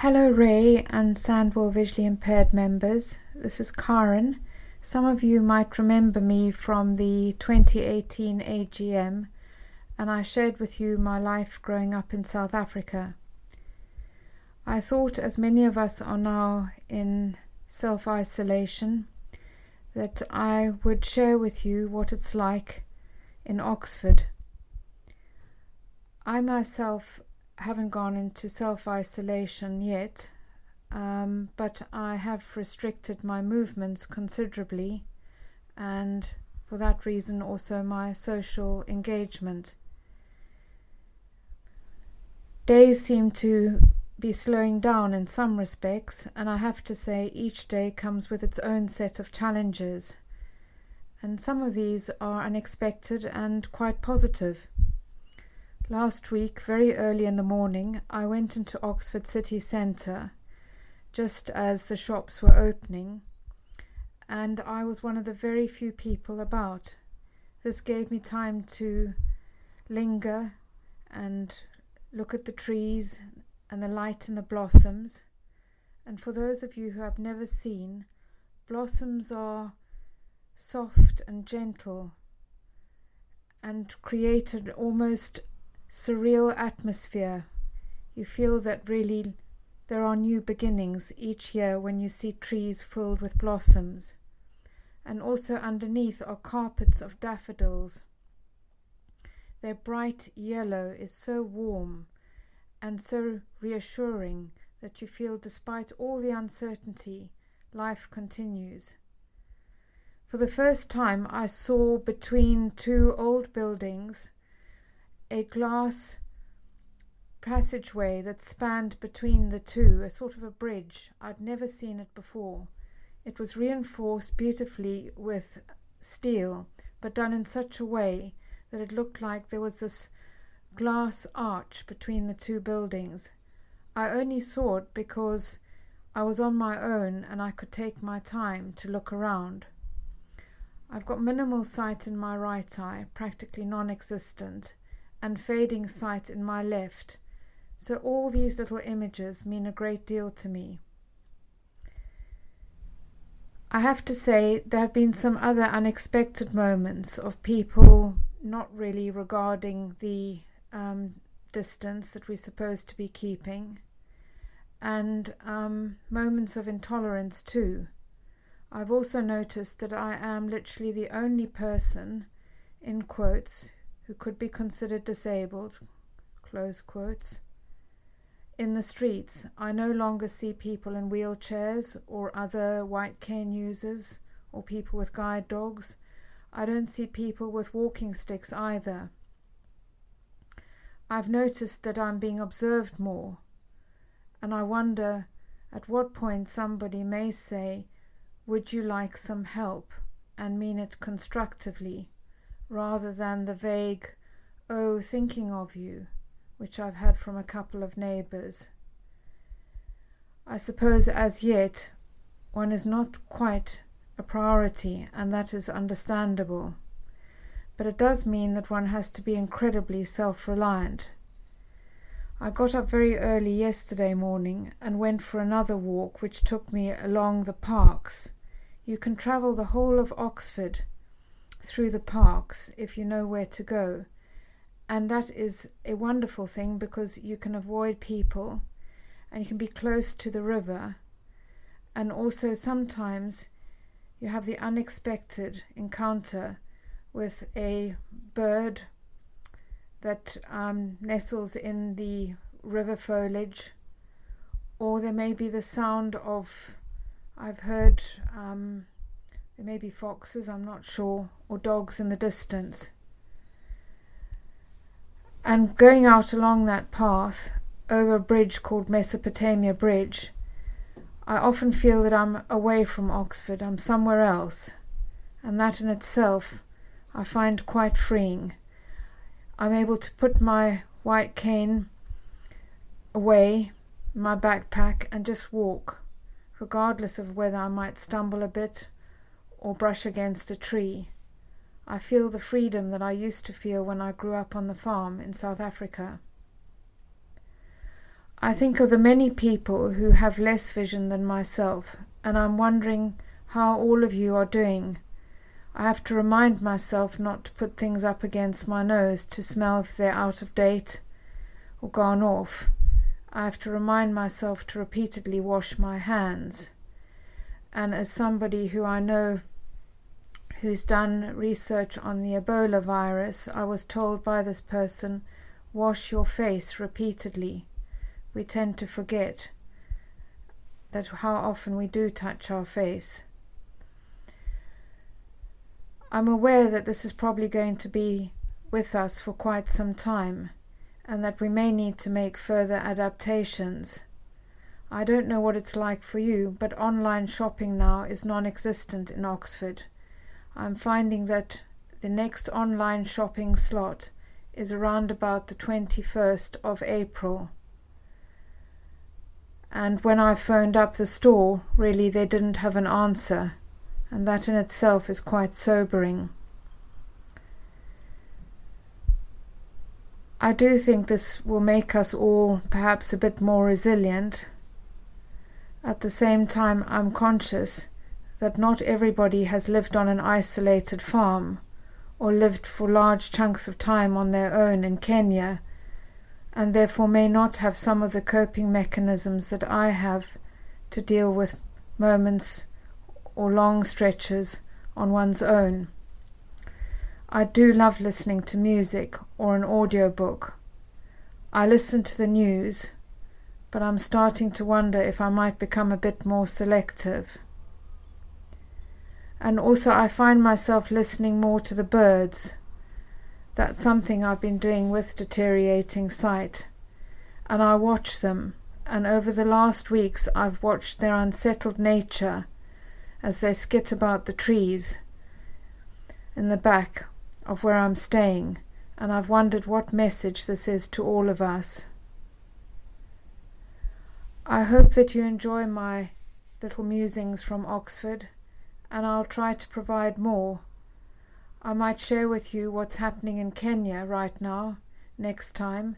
Hello Ray and Sandwell Visually Impaired members, this is Karren. Some of you might remember me from the 2018 AGM, and I shared with you my life growing up in South Africa. I thought, as many of us are now in self-isolation, that I would share with you what it's like in Oxford. I myself haven't gone into self-isolation yet, but I have restricted my movements considerably, and for that reason also my social engagement. Days seem to be slowing down in some respects, and I have to say each day comes with its own set of challenges, and some of these are unexpected and quite positive. Last week, very early in the morning, I went into Oxford city centre just as the shops were opening, and I was one of the very few people about. This gave me time to linger and look at the trees and the light in the blossoms. And for those of you who have never seen, blossoms are soft and gentle and create an almost surreal atmosphere. You feel that really there are new beginnings each year when you see trees filled with blossoms. And also underneath are carpets of daffodils. Their bright yellow is so warm and so reassuring that you feel, despite all the uncertainty, life continues. For the first time, I saw between two old buildings a glass passageway that spanned between the two, a sort of a bridge. I'd never seen it before. It was reinforced beautifully with steel, but done in such a way that it looked like there was this glass arch between the two buildings. I only saw it because I was on my own and I could take my time to look around. I've got minimal sight in my right eye, practically non-existent, and fading sight in my left, so all these little images mean a great deal to me. I have to say there have been some other unexpected moments of people not really regarding the distance that we're supposed to be keeping, and moments of intolerance too. I've also noticed that I am literally the only person, in quotes, who could be considered disabled, close quotes, in the streets. I no longer see people in wheelchairs or other white cane users or people with guide dogs. I don't see people with walking sticks either. I've noticed that I'm being observed more, and I wonder at what point somebody may say, "Would you like some help?" and mean it constructively, rather than the vague, "Oh, thinking of you," which I've had from a couple of neighbours. I suppose as yet one is not quite a priority, and that is understandable. But it does mean that one has to be incredibly self-reliant. I got up very early yesterday morning and went for another walk which took me along the parks. You can travel the whole of Oxford through the parks if you know where to go, and that is a wonderful thing because you can avoid people and you can be close to the river, and also sometimes you have the unexpected encounter with a bird that nestles in the river foliage, or there may be the sound of, I've heard there may be foxes, I'm not sure, or dogs in the distance. And going out along that path over a bridge called Mesopotamia Bridge, I often feel that I'm away from Oxford, I'm somewhere else, and that in itself I find quite freeing. I'm able to put my white cane away, my backpack, and just walk, regardless of whether I might stumble a bit or brush against a tree. I feel the freedom that I used to feel when I grew up on the farm in South Africa. I think of the many people who have less vision than myself, and I'm wondering how all of you are doing. I have to remind myself not to put things up against my nose to smell if they're out of date or gone off. I have to remind myself to repeatedly wash my hands. And as somebody who I know who's done research on the Ebola virus, I was told by this person, wash your face repeatedly. We tend to forget that how often we do touch our face. I'm aware that this is probably going to be with us for quite some time, and that we may need to make further adaptations. I don't know what it's like for you, but online shopping now is non-existent in Oxford. I'm finding that the next online shopping slot is around about the 21st of April. And when I phoned up the store, really they didn't have an answer, and that in itself is quite sobering. I do think this will make us all perhaps a bit more resilient. At the same time, I'm conscious that not everybody has lived on an isolated farm or lived for large chunks of time on their own in Kenya, and therefore may not have some of the coping mechanisms that I have to deal with moments or long stretches on one's own. I do love listening to music or an audiobook. I listen to the news, but I'm starting to wonder if I might become a bit more selective. And also I find myself listening more to the birds. That's something I've been doing with deteriorating sight. And I watch them, and over the last weeks I've watched their unsettled nature as they skit about the trees in the back of where I'm staying, and I've wondered what message this is to all of us. I hope that you enjoy my little musings from Oxford, and I'll try to provide more. I might share with you what's happening in Kenya right now, next time,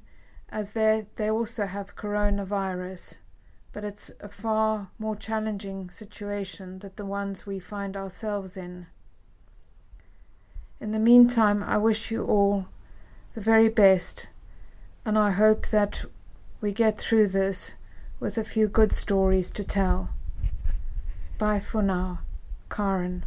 as they also have coronavirus, but it's a far more challenging situation than the ones we find ourselves in. In the meantime, I wish you all the very best, and I hope that we get through this with a few good stories to tell. Bye for now. Karren.